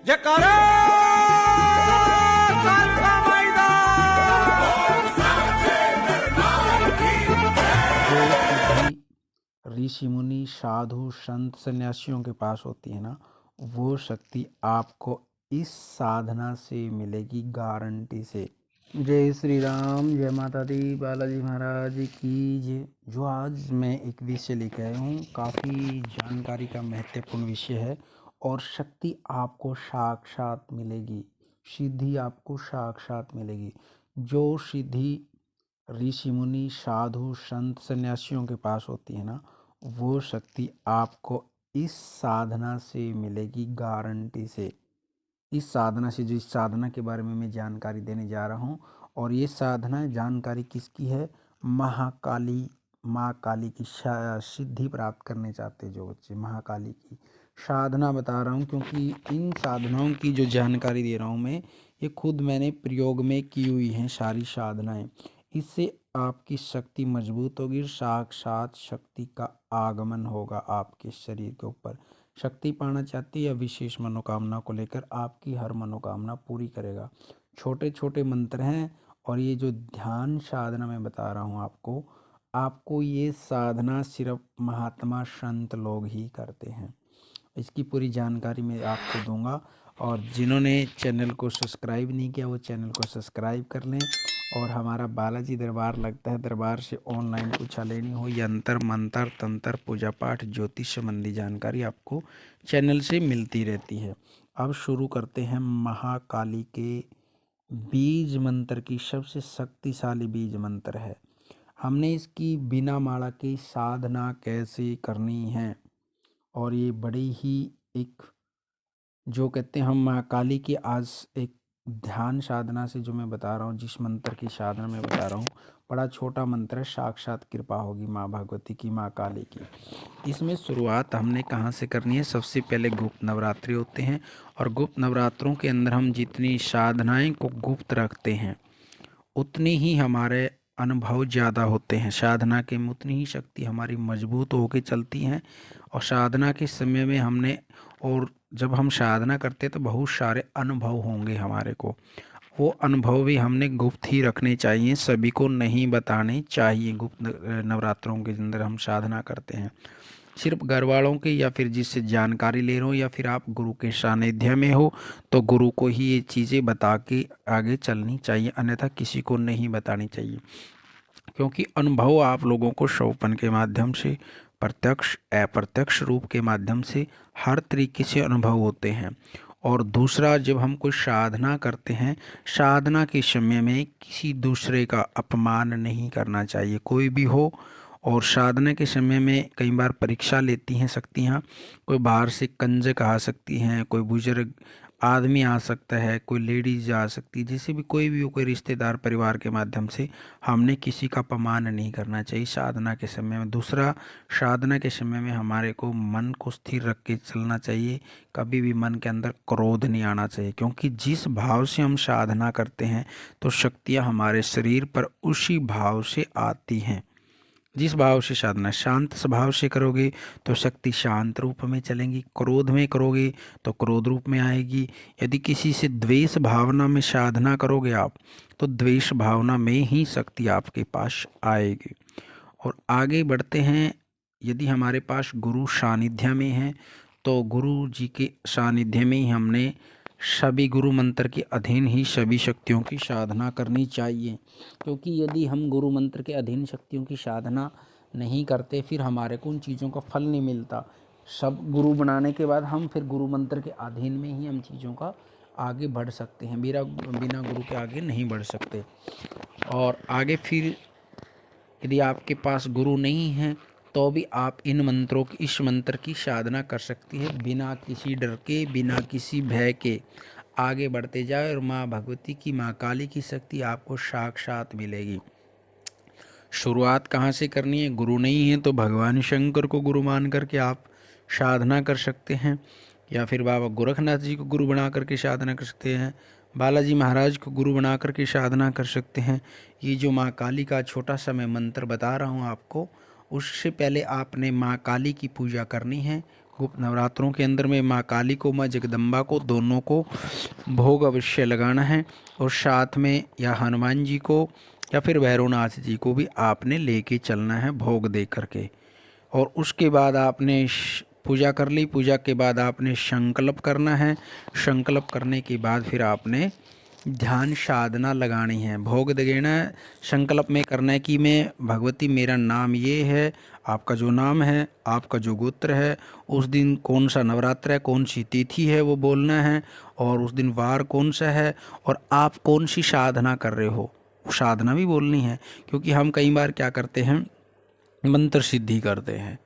जयकारा कालका मैदान। जो सिद्धि ऋषि मुनि साधु संत सन्यासियों के पास होती है ना, वो शक्ति आपको इस साधना से मिलेगी गारंटी से। जय श्री राम, जय माता दी, बालाजी महाराज की जय। जो आज मैं एक विषय लेकर आया हूँ, काफ़ी जानकारी का महत्वपूर्ण विषय है और शक्ति आपको साक्षात मिलेगी, सिद्धि आपको साक्षात मिलेगी। जो सिद्धि ऋषि मुनि साधु संत सन्यासियों के पास होती है ना, वो शक्ति आपको इस साधना से मिलेगी गारंटी से। इस साधना से, जो इस साधना के बारे में मैं जानकारी देने जा रहा हूँ, और ये साधना जानकारी किसकी है? महाकाली, माँ काली की सिद्धि प्राप्त करने चाहते जो बच्चे, महाकाली की साधना बता रहा हूँ, क्योंकि इन साधनाओं की जो जानकारी दे रहा हूँ मैं, ये खुद मैंने प्रयोग में की हुई हैं सारी साधनाएं। इससे आपकी शक्ति मजबूत होगी, साक्षात शक्ति का आगमन होगा आपके शरीर के ऊपर। शक्ति पाना चाहती है या विशेष मनोकामना को लेकर आपकी हर मनोकामना पूरी करेगा। छोटे छोटे मंत्र हैं, और ये जो ध्यान साधना मैं बता रहा हूँ आपको ये साधना सिर्फ महात्मा संत लोग ही करते हैं। इसकी पूरी जानकारी मैं आपको दूंगा, और जिन्होंने चैनल को सब्सक्राइब नहीं किया वो चैनल को सब्सक्राइब कर लें। और हमारा बालाजी दरबार लगता है, दरबार से ऑनलाइन पूछा लेनी हो, यंत्र मंत्र तंत्र पूजा पाठ ज्योतिष संबंधी जानकारी आपको चैनल से मिलती रहती है। अब शुरू करते हैं महाकाली के बीज मंत्र की। सबसे शक्तिशाली बीज मंत्र है। हमने इसकी बिना माला की साधना कैसे करनी है, और ये बड़ी ही एक, जो कहते हैं हम महाकाली की आज एक ध्यान साधना से, जो मैं बता रहा हूँ, जिस मंत्र की साधना मैं बता रहा हूँ, बड़ा छोटा मंत्र है, साक्षात कृपा होगी माँ भगवती की, माँ काली की। इसमें शुरुआत हमने कहाँ से करनी है? सबसे पहले गुप्त नवरात्रि होते हैं, और गुप्त नवरात्रों के अंदर हम जितनी साधनाएं को गुप्त रखते हैं उतनी ही हमारे अनुभव ज़्यादा होते हैं। साधना के में उतनी ही शक्ति हमारी मजबूत होकर चलती हैं। और साधना के समय में हमने, और जब हम साधना करते तो बहुत सारे अनुभव होंगे हमारे को, वो अनुभव भी हमने गुप्त ही रखने चाहिए, सभी को नहीं बताने चाहिए। गुप्त नवरात्रों के अंदर हम साधना करते हैं, सिर्फ घर वालों के, या फिर जिससे जानकारी ले रहे हो, या फिर आप गुरु के सानिध्य में हो तो गुरु को ही ये चीज़ें बता के आगे चलनी चाहिए, अन्यथा किसी को नहीं बतानी चाहिए। क्योंकि अनुभव आप लोगों को शोपन के माध्यम से, प्रत्यक्ष अप्रत्यक्ष रूप के माध्यम से हर तरीके से अनुभव होते हैं। और दूसरा, जब हम कोई साधना करते हैं, साधना के समय में किसी दूसरे का अपमान नहीं करना चाहिए, कोई भी हो। और साधना के समय में कई बार परीक्षा लेती हैं शक्तियाँ, कोई बाहर से कंजक आ सकती हैं, कोई बुजुर्ग आदमी आ सकता है, कोई लेडीज आ सकती है, जैसे भी कोई भी हो, कोई रिश्तेदार परिवार के माध्यम से हमने किसी का अपमान नहीं करना चाहिए साधना के समय में। दूसरा, साधना के समय में हमारे को मन को स्थिर रख के चलना चाहिए, कभी भी मन के अंदर क्रोध नहीं आना चाहिए, क्योंकि जिस भाव से हम साधना करते हैं तो शक्तियाँ हमारे शरीर पर उसी भाव से आती हैं। जिस भाव से साधना शांत स्वभाव से करोगे तो शक्ति शांत रूप में चलेंगी, क्रोध में करोगे तो क्रोध रूप में आएगी। यदि किसी से द्वेष भावना में साधना करोगे आप, तो द्वेष भावना में ही शक्ति आपके पास आएगी। और आगे बढ़ते हैं, यदि हमारे पास गुरु सानिध्य में है तो गुरु जी के सानिध्य में ही हमने सभी गुरु मंत्र के अधीन ही सभी शक्तियों की साधना करनी चाहिए। क्योंकि यदि हम गुरु मंत्र के अधीन शक्तियों की साधना नहीं करते, फिर हमारे को उन चीज़ों का फल नहीं मिलता। सब गुरु बनाने के बाद हम फिर गुरु मंत्र के अधीन में ही हम चीज़ों का आगे बढ़ सकते हैं, बिना गुरु के आगे नहीं बढ़ सकते। और आगे फिर यदि आपके पास गुरु नहीं है तो भी आप इन मंत्रों की, इस मंत्र की साधना कर सकती है, बिना किसी डर के, बिना किसी भय के आगे बढ़ते जाए, और माँ भगवती की, माँ काली की शक्ति आपको साक्षात मिलेगी। शुरुआत कहाँ से करनी है? गुरु नहीं है तो भगवान शंकर को गुरु मान करके आप साधना कर सकते हैं, या फिर बाबा गोरखनाथ जी को गुरु बना करके साधना कर सकते हैं, बालाजी महाराज को गुरु बना करके साधना कर सकते हैं। ये जो माँ काली का छोटा सा मैं मंत्र बता रहा हूँ आपको, उससे पहले आपने माँ काली की पूजा करनी है। गुप्त नवरात्रों के अंदर में माँ काली को, माँ जगदम्बा को, दोनों को भोग अवश्य लगाना है। और साथ में या हनुमान जी को या फिर भैरवनाथ जी को भी आपने लेके चलना है भोग दे करके। और उसके बाद आपने पूजा कर ली। पूजा के बाद आपने संकल्प करना है। संकल्प करने के बाद फिर आपने ध्यान साधना लगानी है, भोग देना है। संकल्प में करना है कि मैं भगवती मेरा नाम ये है, आपका जो नाम है, आपका जो गोत्र है, उस दिन कौन सा नवरात्र है, कौन सी तिथि है वो बोलना है, और उस दिन वार कौन सा है, और आप कौन सी साधना कर रहे हो साधना भी बोलनी है। क्योंकि हम कई बार क्या करते हैं, मंत्र सिद्धि करते हैं,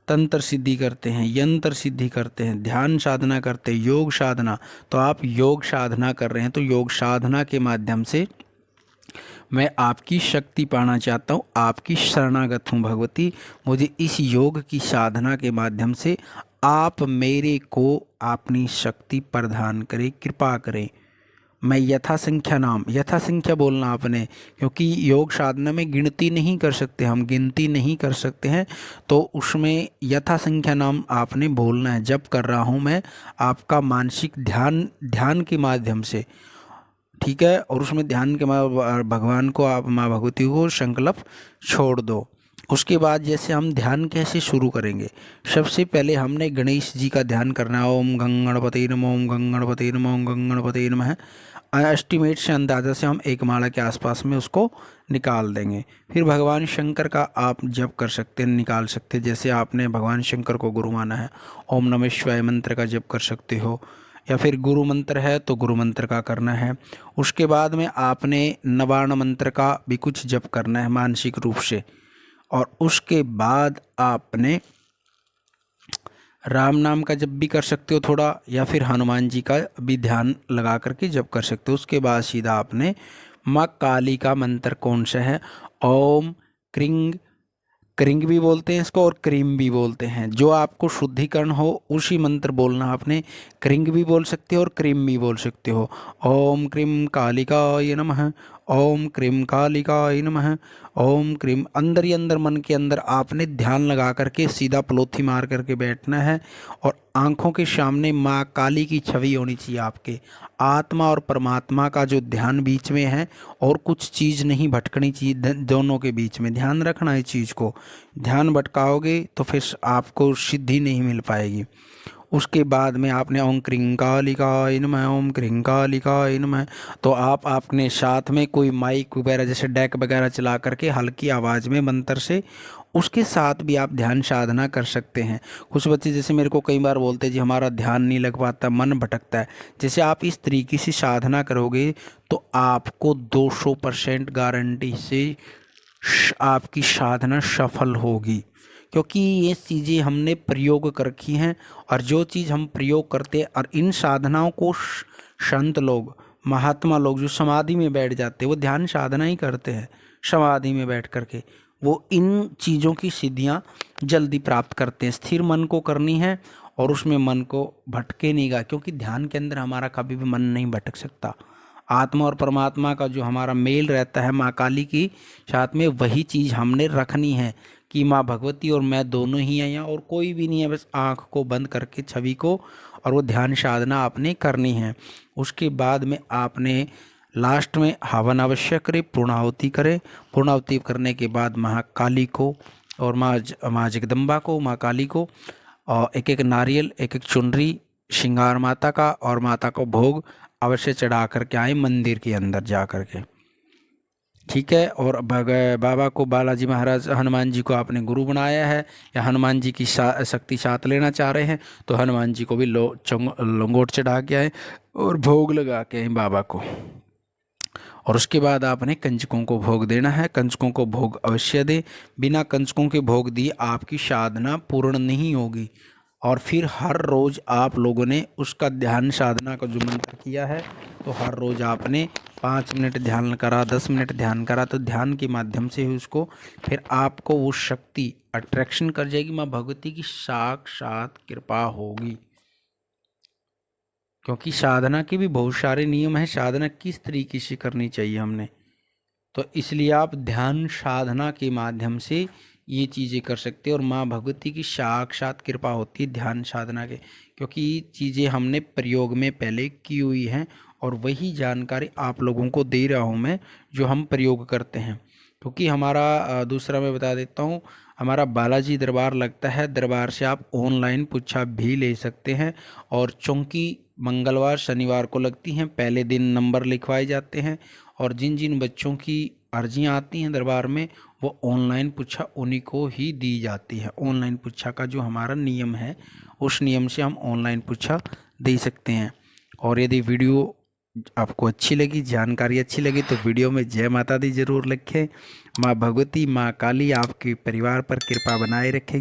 तंत्र सिद्धि करते हैं, यंत्र सिद्धि करते हैं, ध्यान साधना करते हैं, योग साधना। तो आप योग साधना कर रहे हैं, तो योग साधना के माध्यम से मैं आपकी शक्ति पाना चाहता हूँ, आपकी शरणागत हूँ भगवती। मुझे इस योग की साधना के माध्यम से आप मेरे को अपनी शक्ति प्रदान करें, कृपा करें। मैं यथासंख्या नाम, यथासंख्या बोलना आपने, क्योंकि योग साधना में गिनती नहीं कर सकते, हम गिनती नहीं कर सकते हैं। तो उसमें यथासंख्या नाम आपने बोलना है। जब कर रहा हूँ मैं आपका मानसिक ध्यान के माध्यम से, ठीक है। और उसमें ध्यान के भगवान को, आप माँ भगवती को संकल्प छोड़ दो। उसके बाद जैसे हम ध्यान कैसे शुरू करेंगे, सबसे पहले हमने गणेश जी का ध्यान करना है। ओम गंगणपते नमः, ओम गंगणपते नमः, ओम गंगणपते नमः। एस्टिमेट से, अंदाज़ा से हम एक माला के आसपास में उसको निकाल देंगे। फिर भगवान शंकर का आप जप कर सकते हैं, निकाल सकते हैं। जैसे आपने भगवान शंकर को गुरु माना है, ओम नमः शिवाय मंत्र का जप कर सकते हो, या फिर गुरु मंत्र है तो गुरु मंत्र का करना है। उसके बाद में आपने नवार्ण मंत्र का भी कुछ जप करना है मानसिक रूप से। और उसके बाद आपने राम नाम का जप भी कर सकते हो थोड़ा, या फिर हनुमान जी का भी ध्यान लगा करके जप कर सकते हो। उसके बाद सीधा आपने माँ काली का मंत्र कौन सा है, ओम क्रिंग, क्रिंग भी बोलते हैं इसको और क्रीम भी बोलते हैं, जो आपको शुद्धिकरण हो उसी मंत्र बोलना। आपने क्रिंग भी बोल सकते हो और क्रीम भी बोल सकते हो। ओम क्रीम कालिकाय नमः, ओम क्रीम कालिकाय नमः, ओम क्रीम। अंदर ही अंदर, मन के अंदर आपने ध्यान लगा करके सीधा पलोथी मार करके बैठना है। और आंखों के सामने माँ काली की छवि होनी चाहिए आपके। आत्मा और परमात्मा का जो ध्यान बीच में है, और कुछ चीज़ नहीं भटकनी चाहिए, दोनों के बीच में ध्यान रखना है चीज़ को। ध्यान भटकाओगे तो फिर आपको सिद्धि नहीं मिल पाएगी। उसके बाद में आपने ओम क्रिंकालिकाय नमः, ओम क्रिंकालिकाय नमः। तो आप अपने साथ में कोई माइक वगैरह जैसे डेक वगैरह चला करके हल्की आवाज़ में मंत्र से उसके साथ भी आप ध्यान साधना कर सकते हैं। कुछ बच्चे जैसे मेरे को कई बार बोलते हैं जी हमारा ध्यान नहीं लग पाता, मन भटकता है। जैसे आप इस तरीके से साधना करोगे तो आपको 200% गारंटी से आपकी साधना सफल होगी, क्योंकि ये चीज़ें हमने प्रयोग कर रखी हैं। और जो चीज़ हम प्रयोग करते हैं, और इन साधनाओं को संत लोग, महात्मा लोग जो समाधि में बैठ जाते हैं, वो ध्यान साधना ही करते हैं समाधि में बैठ करके। वो इन चीज़ों की सिद्धियाँ जल्दी प्राप्त करते हैं। स्थिर मन को करनी है और उसमें मन को भटके नहीं गा, क्योंकि ध्यान के अंदर हमारा कभी भी मन नहीं भटक सकता। आत्मा और परमात्मा का जो हमारा मेल रहता है माँ काली की साथ में, वही चीज़ हमने रखनी है कि माँ भगवती और मैं दोनों ही हैं यहाँ, और कोई भी नहीं है। बस आँख को बंद करके छवि को, और वो ध्यान साधना आपने करनी है। उसके बाद में आपने लास्ट में हवन अवश्य करें, पूर्णाहुति करें। पूर्णाहुति करने के बाद महाकाली को और माँ जगदम्बा को, माँ काली को, और एक एक नारियल, एक एक चुनरी श्रृंगार माता का और माता को भोग अवश्य चढ़ा करके आए मंदिर के अंदर जा कर के, ठीक है। और बाबा को, बालाजी महाराज हनुमान जी को आपने गुरु बनाया है, या हनुमान जी की शक्ति साथ लेना चाह रहे हैं, तो हनुमान जी को भी लंगोट चढ़ा के आए और भोग लगा के आए बाबा को। और उसके बाद आपने कंजकों को भोग देना है। कंजकों को भोग अवश्य दे, बिना कंजकों के भोग दिए आपकी साधना पूर्ण नहीं होगी। और फिर हर रोज़ आप लोगों ने उसका ध्यान साधना का जो मंत्र किया है, तो हर रोज़ आपने 5 मिनट ध्यान करा, 10 मिनट ध्यान करा, तो ध्यान के माध्यम से ही उसको फिर आपको वो शक्ति अट्रैक्शन कर जाएगी। माँ भगवती की साक्षात कृपा होगी। क्योंकि साधना के भी बहुत सारे नियम हैं, साधना किस तरीके से करनी चाहिए हमने, तो इसलिए आप ध्यान साधना के माध्यम से ये चीज़ें कर सकते हैं। और माँ भगवती की साक्षात कृपा होती है ध्यान साधना के, क्योंकि ये चीज़ें हमने प्रयोग में पहले की हुई हैं और वही जानकारी आप लोगों को दे रहा हूँ मैं जो हम प्रयोग करते हैं। क्योंकि हमारा दूसरा मैं बता देता हूँ, हमारा बालाजी दरबार लगता है, दरबार से आप ऑनलाइन पुच्छा भी ले सकते हैं। और चूँकि मंगलवार शनिवार को लगती हैं, पहले दिन नंबर लिखवाए जाते हैं और जिन जिन बच्चों की अर्जियाँ आती हैं दरबार में वो ऑनलाइन पुच्छा उन्हीं को ही दी जाती है। ऑनलाइन पुच्छा का जो हमारा नियम है उस नियम से हम ऑनलाइन पुच्छा दे सकते हैं। और यदि वीडियो आपको अच्छी लगी, जानकारी अच्छी लगी तो वीडियो में जय माता दी जरूर लिखें। माँ भगवती माँ काली आपके परिवार पर कृपा बनाए रखेगी।